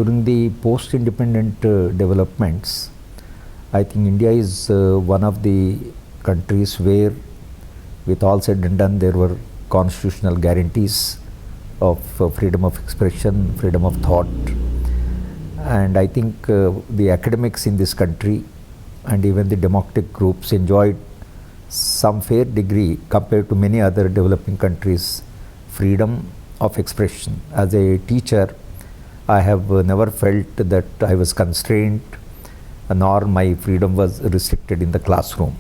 during the post-independent developments, I think India is one of the countries where, with all said and done, there were constitutional guarantees of freedom of expression, freedom of thought, and I think the academics in this country and even the democratic groups enjoyed some fair degree compared to many other developing countries, freedom of expression. As a teacher, I have never felt that I was constrained nor my freedom was restricted in the classroom.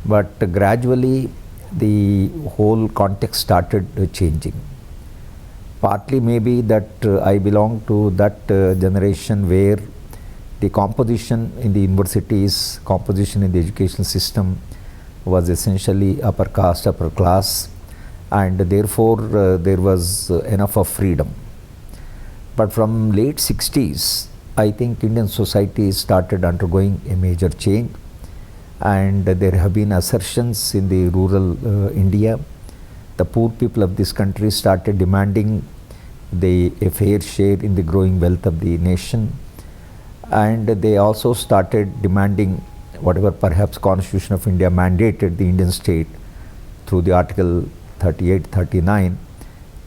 But gradually the whole context started changing. Partly maybe that I belong to that generation where the composition in the universities, composition in the education system was essentially upper caste, upper class, and therefore there was enough of freedom. But from late 60s, I think Indian society started undergoing a major change, and there have been assertions in the rural India. The poor people of this country started demanding a fair share in the growing wealth of the nation, and they also started demanding whatever perhaps Constitution of India mandated the Indian state through the Article 38, 39,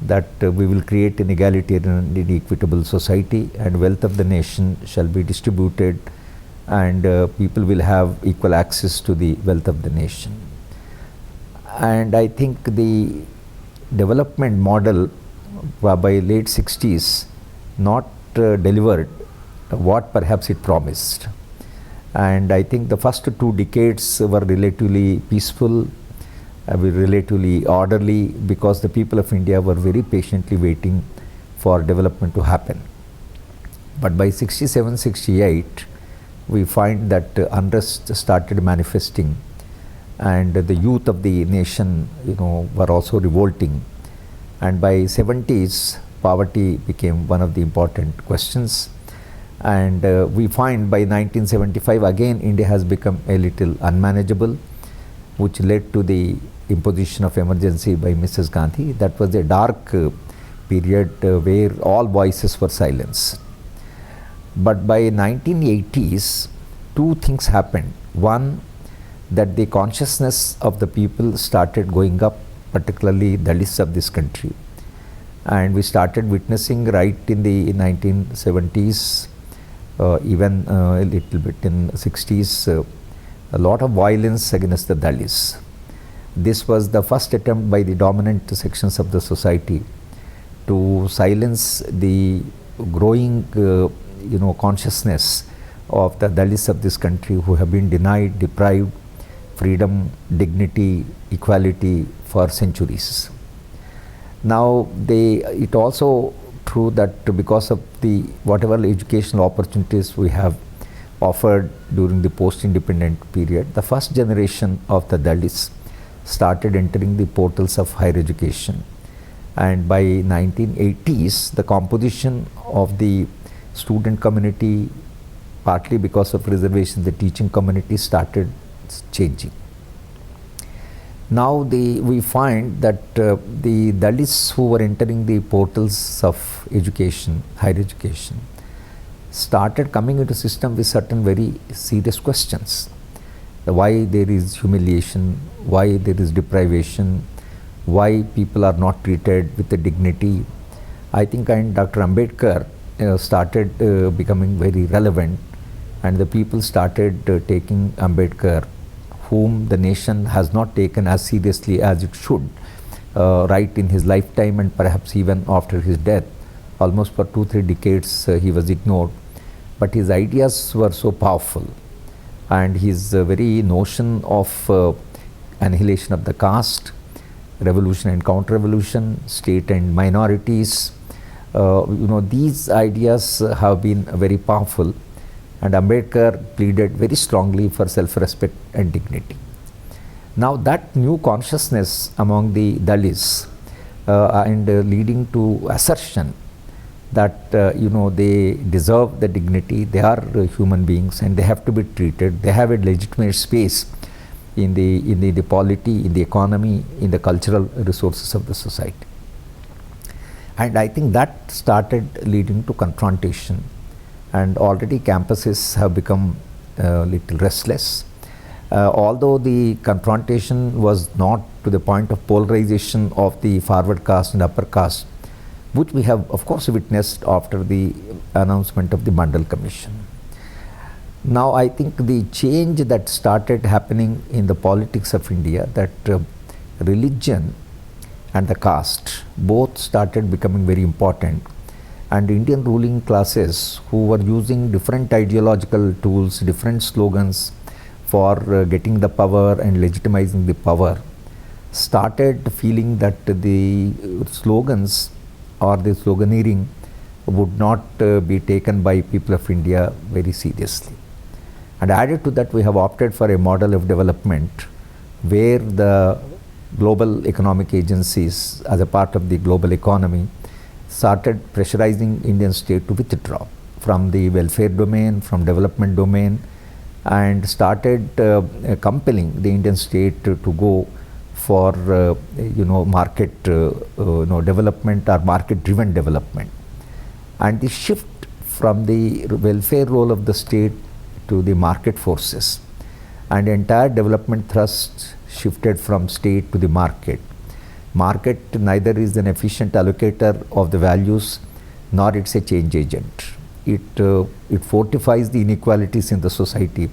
that we will create an egalitarian and equitable society, and wealth of the nation shall be distributed, and people will have equal access to the wealth of the nation. And I think the development model by late 60s not delivered what perhaps it promised. And I think the first 2 decades were relatively peaceful, were relatively orderly, because the people of India were very patiently waiting for development to happen. But by 67, 68, we find that unrest started manifesting, and the youth of the nation, were also revolting. And by 70s, poverty became one of the important questions. And we find by 1975 again India has become a little unmanageable, which led to the imposition of emergency by Mrs. Gandhi. That was a dark period where all voices were silenced. But by 1980s, 2 things happened. One, that the consciousness of the people started going up, particularly Dalits of this country. And we started witnessing right in the 1970s, even a little bit in 60s, a lot of violence against the Dalits. This was the first attempt by the dominant sections of the society to silence the growing consciousness of the Dalits of this country, who have been denied, deprived freedom, dignity, equality for centuries. Now it also true that because of the whatever educational opportunities we have offered during the post-independent period, the first generation of the Dalits started entering the portals of higher education. And by 1980s, the composition of the student community, partly because of reservations, the teaching community started changing. Now we find that the Dalits who were entering the portals of education, higher education, started coming into system with certain very serious questions. Why there is humiliation, why there is deprivation, why people are not treated with the dignity. I think Dr. Ambedkar started becoming very relevant, and the people started taking Ambedkar, whom the nation has not taken as seriously as it should, right in his lifetime and perhaps even after his death. Almost for 2-3 decades he was ignored, but his ideas were so powerful, and his very notion of annihilation of the caste, revolution and counter-revolution, state and minorities, these ideas have been very powerful, and Ambedkar pleaded very strongly for self-respect and dignity. Now that new consciousness among the Dalits and leading to assertion that they deserve the dignity, they are human beings and they have to be treated, they have a legitimate space in the polity, in the economy, in the cultural resources of the society. And I think that started leading to confrontation, and already campuses have become a little restless. Although the confrontation was not to the point of polarization of the forward caste and upper caste, which we have of course witnessed after the announcement of the Mandal Commission. Now I think the change that started happening in the politics of India, that religion and the caste both started becoming very important, and Indian ruling classes who were using different ideological tools, different slogans for getting the power and legitimizing the power, started feeling that the slogans or the sloganeering would not be taken by people of India very seriously. And added to that, we have opted for a model of development where the global economic agencies, as a part of the global economy, started pressurizing Indian state to withdraw from the welfare domain, from development domain, and started compelling the Indian state to go for market development or market driven development. And the shift from the welfare role of the state to the market forces, and entire development thrust shifted from state to the market. Market neither is an efficient allocator of the values, nor it's a change agent. It fortifies the inequalities in the society,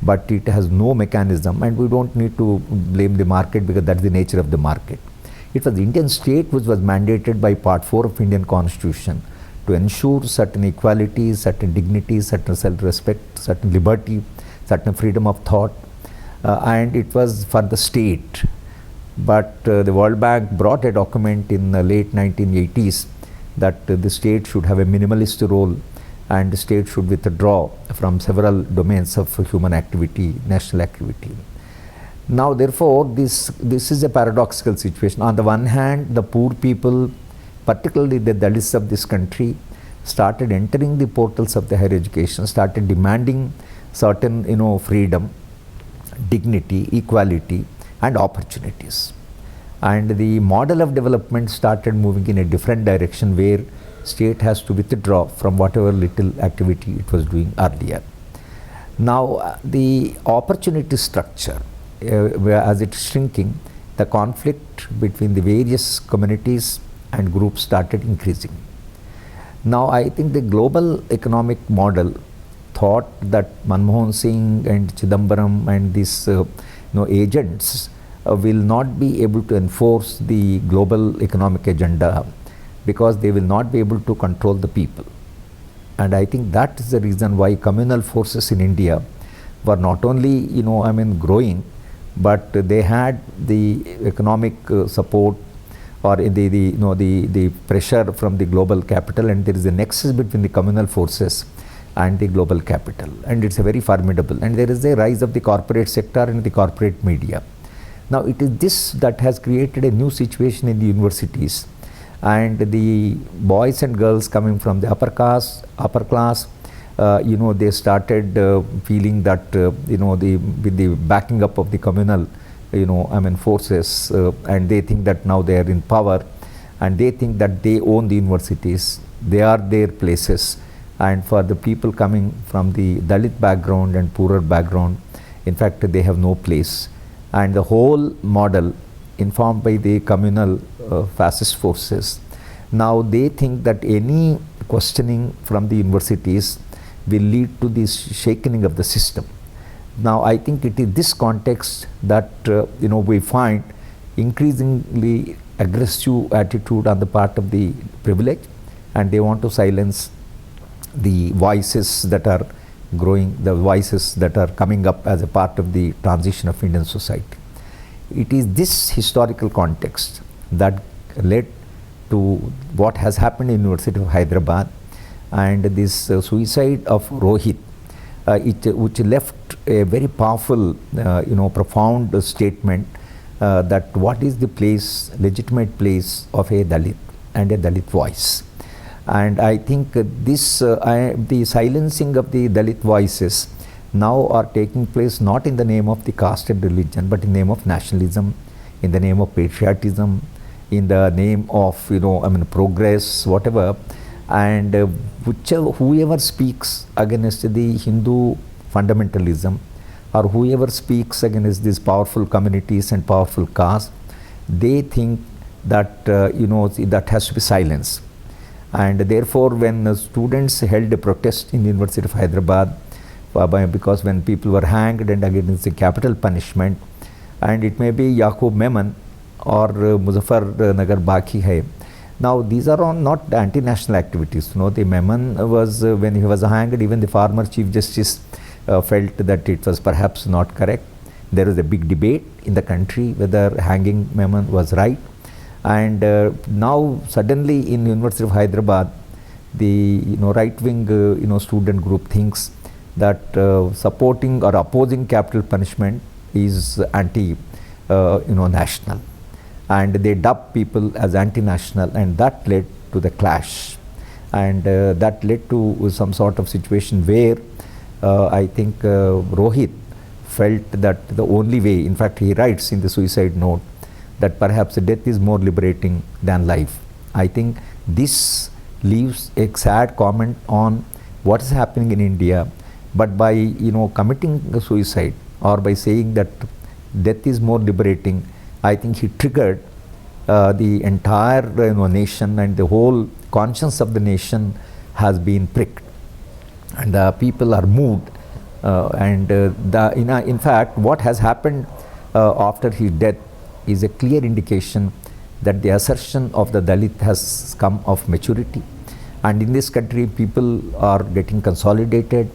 but it has no mechanism, and we don't need to blame the market because that's the nature of the market. It was the Indian state which was mandated by Part 4 of Indian Constitution to ensure certain equality, certain dignity, certain self-respect, certain liberty, certain freedom of thought, and it was for the state. But the World Bank brought a document in the late 1980s that the state should have a minimalist role, and the state should withdraw from several domains of human activity, national activity. Now therefore, this is a paradoxical situation. On the one hand, the poor people, particularly the Dalits of this country, started entering the portals of the higher education, started demanding certain freedom, dignity, equality and opportunities. And the model of development started moving in a different direction, where state has to withdraw from whatever little activity it was doing earlier. Now the opportunity structure, as it is shrinking, the conflict between the various communities and groups started increasing. Now I think the global economic model thought that Manmohan Singh and Chidambaram and these agents will not be able to enforce the global economic agenda because they will not be able to control the people. And I think that is the reason why communal forces in India were not only growing, but they had the economic support or the pressure from the global capital, and there is a nexus between the communal forces and the global capital, and it's a very formidable, and there is a rise of the corporate sector and the corporate media. Now it is this that has created a new situation in the universities, and the boys and girls coming from the upper class, they started feeling that with the backing up of the communal forces, and they think that now they are in power, and they think that they own the universities, they are their places. And for the people coming from the Dalit background and poorer background, in fact they have no place. And the whole model informed by the communal fascist forces, now they think that any questioning from the universities will lead to this shaking of the system. Now I think it is this context that we find increasingly aggressive attitude on the part of the privileged, and they want to silence the voices that are growing, the voices that are coming up as a part of the transition of Indian society. It is this historical context that led to what has happened in University of Hyderabad, and this suicide of Rohith, which left a very powerful, profound statement that what is the place, legitimate place of a Dalit and a Dalit voice. And I think this, the silencing of the Dalit voices now are taking place not in the name of the caste and religion, but in the name of nationalism, in the name of patriotism, in the name of, progress, whatever, and whoever speaks against the Hindu fundamentalism, or whoever speaks against these powerful communities and powerful castes, they think that that has to be silenced. And therefore, when students held a protest in the University of Hyderabad, because when people were hanged and against the capital punishment, and it may be Yaqub Memon or Muzaffar Nagar Baki hai. Now these are all not anti-national activities. The Memon was, when he was hanged, even the former Chief Justice felt that it was perhaps not correct. There was a big debate in the country whether hanging Memon was right. And now suddenly in University of Hyderabad, the right-wing student group thinks that supporting or opposing capital punishment is national, and they dub people as anti-national, and that led to the clash, and that led to some sort of situation where I think Rohith felt that the only way, in fact he writes in the suicide note, that perhaps death is more liberating than life. I think this leaves a sad comment on what is happening in India, but by committing suicide, or by saying that death is more liberating, I think he triggered the entire nation, and the whole conscience of the nation has been pricked, and people are moved. In fact, what has happened after his death is a clear indication that the assertion of the Dalit has come of maturity, and in this country people are getting consolidated,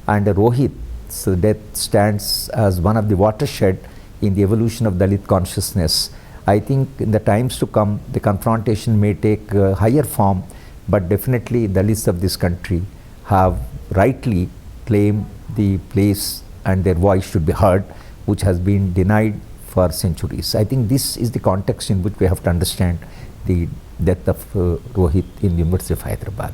and Rohith's death stands as one of the watershed in the evolution of Dalit consciousness. I think in the times to come, the confrontation may take higher form, but definitely Dalits of this country have rightly claimed the place, and their voice should be heard, which has been denied for centuries. I think this is the context in which we have to understand the death of Rohith in the University of Hyderabad.